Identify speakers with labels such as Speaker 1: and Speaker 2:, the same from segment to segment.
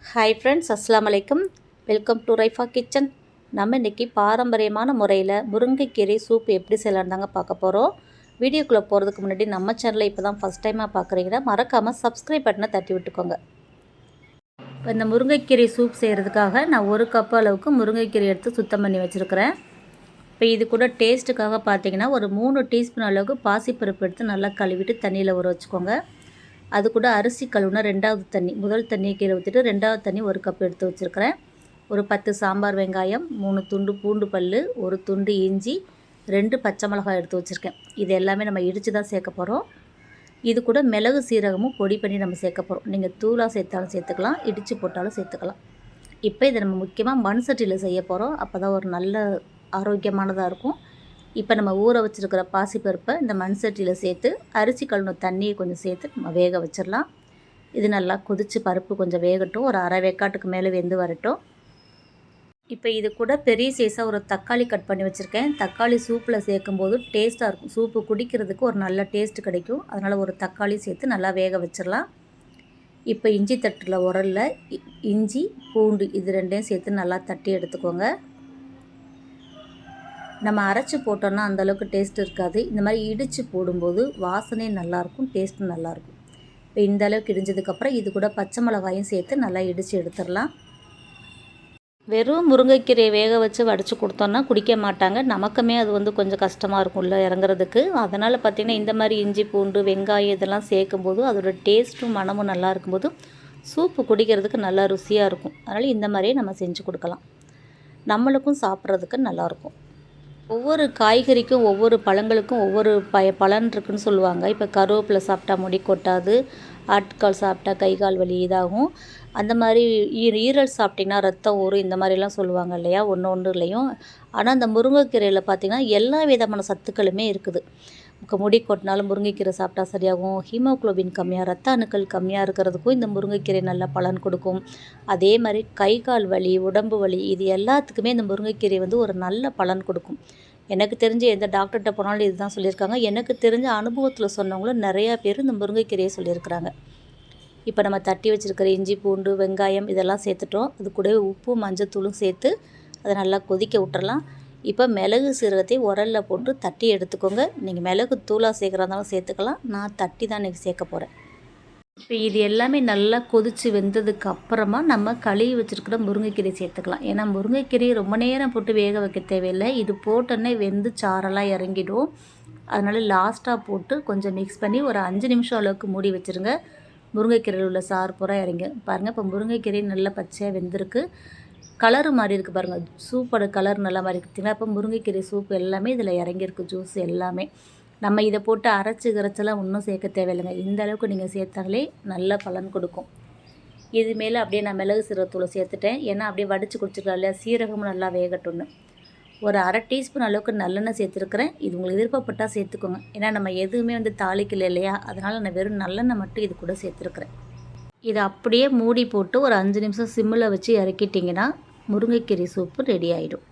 Speaker 1: Hi friends, அஸ்ஸலாமு அலைக்கும். Welcome to Raifa kitchen. நம்ம இன்றைக்கி பாரம்பரியமான முறையில் முருங்கைக்கீரை சூப் எப்படி செய்யலான்னு தாங்க பார்க்க போகிறோம். வீடியோக்குள்ளே போகிறதுக்கு முன்னாடி நம்ம சேனலை இப்போ தான் ஃபஸ்ட் டைமாக பார்க்குறீங்கன்னா மறக்காமல் சப்ஸ்கிரைப் பட்டனை தட்டி விட்டுக்கோங்க. இப்போ இந்த முருங்கைக்கீரை சூப் செய்கிறதுக்காக நான் 1 கப் அளவுக்கு முருங்கைக்கீரை எடுத்து சுத்தம் பண்ணி வச்சுருக்கிறேன். இப்போ இது கூட டேஸ்ட்டுக்காக பார்த்தீங்கன்னா ஒரு 3 டீஸ்பூன் அளவுக்கு பாசிப்பருப்பு எடுத்து நல்லா கழுவிட்டு தண்ணியில் ஊற வச்சுக்கோங்க. அது கூட அரிசி கழுவுனா 2வது தண்ணி, முதல் தண்ணியை கீழே ஊற்றிட்டு 2வது தண்ணி 1 கப் எடுத்து வச்சுருக்கிறேன். ஒரு 10 சாம்பார் வெங்காயம், 3 துண்டு பூண்டு பல், 1 துண்டு இஞ்சி, 2 பச்சை மிளகாய் எடுத்து வச்சுருக்கேன். இது எல்லாமே நம்ம இடித்து தான் சேர்க்க போகிறோம். இது கூட மிளகு சீரகமும் பொடி பண்ணி நம்ம சேர்க்க போகிறோம். நீங்கள் தூளாக சேர்த்தாலும் சேர்த்துக்கலாம், இடித்து போட்டாலும் சேர்த்துக்கலாம். இப்போ இதை நம்ம முக்கியமாக மண் சட்டியில் செய்ய போகிறோம். அப்போ தான் ஒரு நல்ல ஆரோக்கியமானதாக இருக்கும். இப்போ நம்ம ஊற வச்சுருக்கிற பாசிப்பருப்பை இந்த மண் சட்டியில் சேர்த்து அரிசி கழுவின தண்ணியை கொஞ்சம் சேர்த்து நம்ம வேக வச்சிடலாம். இது நல்லா கொதித்து பருப்பு கொஞ்சம் வேகட்டும், ஒரு அரை வேக்காட்டுக்கு மேலே வெந்து வரட்டும். இப்போ இது கூட பெரிய சைஸாக ஒரு தக்காளி கட் பண்ணி வச்சுருக்கேன். தக்காளி சூப்பில் சேர்க்கும்போது டேஸ்ட்டாக இருக்கும். சூப்பு குடிக்கிறதுக்கு ஒரு நல்ல டேஸ்ட்டு கிடைக்கும். அதனால் ஒரு தக்காளி சேர்த்து நல்லா வேக வச்சிடலாம். இப்போ இஞ்சி தட்டில் உரலில் இஞ்சி பூண்டு இது ரெண்டையும் சேர்த்து நல்லா தட்டி எடுத்துக்கோங்க. நம்ம அரைச்சி போட்டோன்னா அந்தளவுக்கு டேஸ்ட் இருக்காது. இந்த மாதிரி இடித்து போடும்போது வாசனை நல்லாயிருக்கும், டேஸ்ட்டும் நல்லாயிருக்கும். இப்போ இந்த அளவுக்கு இடிஞ்சதுக்கப்புறம் இது கூட பச்சை மிளகாயும் சேர்த்து நல்லா இடித்து எடுத்துடலாம். வெறும் முருங்கைக்கீரையை வேக வச்சு வடித்து கொடுத்தோன்னா குடிக்க மாட்டாங்க. நமக்குமே அது கொஞ்சம் கஷ்டமாக இருக்கும்ல இறங்குறதுக்கு. அதனால் பார்த்திங்கன்னா இந்த மாதிரி இஞ்சி பூண்டு வெங்காயம் இதெல்லாம் சேர்க்கும்போது அதோடய டேஸ்ட்டும் மனமும் நல்லா இருக்கும்போது சூப்பு குடிக்கிறதுக்கு நல்லா ருசியாக இருக்கும். அதனால் இந்த மாதிரியே நம்ம செஞ்சு கொடுக்கலாம். நம்மளுக்கும் சாப்பிட்றதுக்கு நல்லாயிருக்கும். ஒவ்வொரு காய்கறிக்கும் ஒவ்வொரு பழங்களுக்கும் ஒவ்வொரு பலன் இருக்குதுன்னு சொல்லுவாங்க. இப்போ கருவேப்பிலை சாப்பிட்டா முடி கொட்டாது, ஆட்டுக்கால் சாப்பிட்டா கை கால் வலி இதாகும். அந்த மாதிரி ஈரல் சாப்பிட்டிங்கன்னா ரத்தம் ஊறும், இந்த மாதிரிலாம் சொல்லுவாங்க இல்லையா ஒன்றுலையும். ஆனால் அந்த முருங்கைக்கீரையில் பார்த்திங்கன்னா எல்லா விதமான சத்துக்களுமே இருக்குது. முடி கொட்டினாலும் முருங்கைக்கீரை சாப்பிட்டா சரியாகும். ஹீமோக்ளோபின் கம்மியாக, ரத்த அணுக்கள் கம்மியாக இருக்கிறதுக்கும் இந்த முருங்கைக்கீரை நல்ல பலன் கொடுக்கும். அதே மாதிரி கை கால் வலி, உடம்பு வலி இது எல்லாத்துக்குமே இந்த முருங்கைக்கீரை ஒரு நல்ல பலன் கொடுக்கும். எனக்கு தெரிஞ்ச எந்த டாக்டர்கிட்ட போனாலும் இதுதான் சொல்லியிருக்காங்க. எனக்கு தெரிஞ்ச அனுபவத்தில் சொன்னவங்களும் நிறையா பேர் இந்த முருங்கைக்கீரையை சொல்லியிருக்கிறாங்க. இப்போ நம்ம தட்டி வச்சுருக்கிற இஞ்சி பூண்டு வெங்காயம் இதெல்லாம் சேர்த்துட்டோம். அது கூடவே உப்பு மஞ்சத்தூளும் சேர்த்து அதை நல்லா கொதிக்க விட்டுறலாம். இப்போ மிளகு சீரகத்தையும் உரலில் போட்டு தட்டி எடுத்துக்கோங்க. நீங்கள் மிளகு தூளாக சேர்க்குறதாலும் சேர்த்துக்கலாம். நான் தட்டி தான் இன்றைக்கி சேர்க்க போகிறேன். இப்போ இது எல்லாமே நல்லா கொதித்து வெந்ததுக்கு அப்புறமா நம்ம கழுவி வச்சுருக்கிற முருங்கைக்கீரை சேர்த்துக்கலாம். ஏன்னா முருங்கைக்கீரையை ரொம்ப நேரம் போட்டு வேக வைக்க தேவையில்லை. இது போட்டோன்னே வெந்து சாரெல்லாம் இறங்கிடும். அதனால் லாஸ்ட்டாக போட்டு கொஞ்சம் மிக்ஸ் பண்ணி ஒரு 5 நிமிஷம் அளவுக்கு மூடி வச்சுருங்க. முருங்கைக்கீரையில் உள்ள சாறு பூரா இறங்கி பாருங்கள். இப்போ முருங்கைக்கீரை நல்லா பச்சையாக வெந்திருக்கு. கலரு மாதிரி இருக்குது பாருங்கள். சூப்போட கலர் நல்லா மாதிரி இருக்குதுங்களா. இப்போ முருங்கைக்கீரை சூப் எல்லாமே இதில் இறங்கியிருக்கு. ஜூஸ் எல்லாமே நம்ம இதை போட்டு அரைச்சி கரைச்செல்லாம் ஒன்றும் சேர்க்க தேவையில்லைங்க. இந்த அளவுக்கு நீங்கள் சேர்த்தாலே நல்ல பலன் கொடுக்கும். இது மேலே அப்படியே நான் மிளகு சீரகத்தூளை சேர்த்துட்டேன். ஏன்னா அப்படியே வடித்து குடிச்சிக்கலாம் இல்லையா, சீரகமும் நல்லா வேகட்டும்னு. ஒரு அரை டீஸ்பூன் அளவுக்கு நல்லெண்ணெய் சேர்த்துருக்குறேன். இது உங்களுக்கு விருப்பப்பட்டால் சேர்த்துக்கோங்க. ஏன்னா நம்ம எதுவுமே தாளிக்கல இல்லையா, அதனால் நான் வெறும் நல்லெண்ணெய் மட்டும் இது கூட சேர்த்துருக்குறேன். இதை அப்படியே மூடி போட்டு ஒரு 5 நிமிஷம் சிம்மில் வச்சு இறக்கிட்டிங்கன்னா முருங்கைக்கீரை சூப்பு ரெடி ஆகிடும்.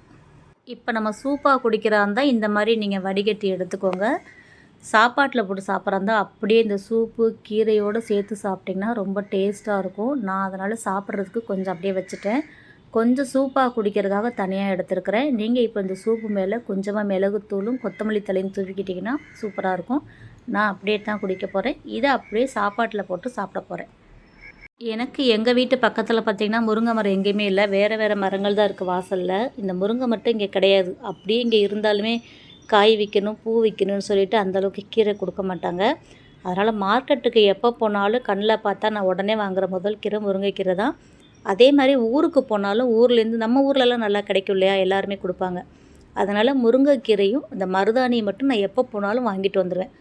Speaker 1: இப்போ நம்ம சூப்பாக குடிக்கிறா இருந்தால் இந்த மாதிரி நீங்கள் வடிகட்டி எடுத்துக்கோங்க. சாப்பாட்டில் போட்டு சாப்பிட்றா இருந்தால் அப்படியே இந்த சூப்பு கீரையோடு சேர்த்து சாப்பிட்டிங்கன்னா ரொம்ப டேஸ்ட்டாக இருக்கும். நான் அதனால் சாப்பிட்றதுக்கு கொஞ்சம் அப்படியே வச்சுட்டேன். கொஞ்சம் சூப்பாக குடிக்கிறதுக்காக தனியாக எடுத்துருக்கிறேன். நீங்கள் இப்போ இந்த சூப்பு மேலே கொஞ்சமாக மிளகுத்தூளும் கொத்தமல்லி தலையும் தூவிக்கிட்டிங்கன்னா சூப்பராக இருக்கும். நான் அப்படியே தான் குடிக்க போகிறேன். இதை அப்படியே சாப்பாட்டில் போட்டு சாப்பிட போகிறேன். எனக்கு எங்கள் வீட்டு பக்கத்தில் பார்த்திங்கன்னா முருங்கை மரம் எங்கேயுமே இல்லை. வேறு மரங்கள் தான் இருக்குது வாசலில். இந்த முருங்கை மட்டும் இங்கே கிடையாது. அப்படியே இங்கே இருந்தாலுமே காய் விற்கணும் பூ விற்கணும்னு சொல்லிட்டு அந்தளவுக்கு கீரை கொடுக்க மாட்டாங்க. அதனால் மார்க்கெட்டுக்கு எப்போ போனாலும் கண்ணில் பார்த்தா நான் உடனே வாங்குகிற முதல் கீரை முருங்கைக்கீரை தான். அதே மாதிரி ஊருக்கு போனாலும் ஊர்லேருந்து நம்ம ஊர்லலாம் நல்லா கிடைக்கும் இல்லையா, எல்லாருமே கொடுப்பாங்க. அதனால் முருங்கைக்கீரையும் இந்த மருதாணியை மட்டும் நான் எப்போ போனாலும் வாங்கிட்டு வந்துடுவேன்.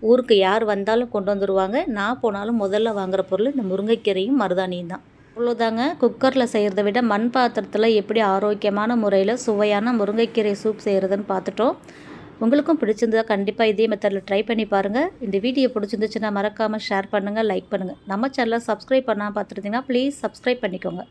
Speaker 1: ஊருக்கு யார் வந்தாலும் கொண்டு வந்துடுவாங்க. நான் போனாலும் முதல்ல வாங்குகிற பொருள் இந்த முருங்கைக்கீரையும் மருதாணியும் தான். அவ்வளோதாங்க. குக்கரில் செய்கிறத விட மண் பாத்திரத்தில் எப்படி ஆரோக்கியமான முறையில் சுவையான முருங்கைக்கீரை சூப் செய்கிறதுன்னு பார்த்துட்டோம். உங்களுக்கும் பிடிச்சிருந்தா கண்டிப்பாக இதே மெத்தடில் ட்ரை பண்ணி பாருங்கள். இந்த வீடியோ பிடிச்சிருந்துச்சுன்னா மறக்காமல் ஷேர் பண்ணுங்கள், லைக் பண்ணுங்கள். நம்ம சேனலை சப்ஸ்கிரைப் பண்ணால் பார்த்துருந்தீங்கன்னா ப்ளீஸ் சப்ஸ்கிரைப் பண்ணிக்கோங்க.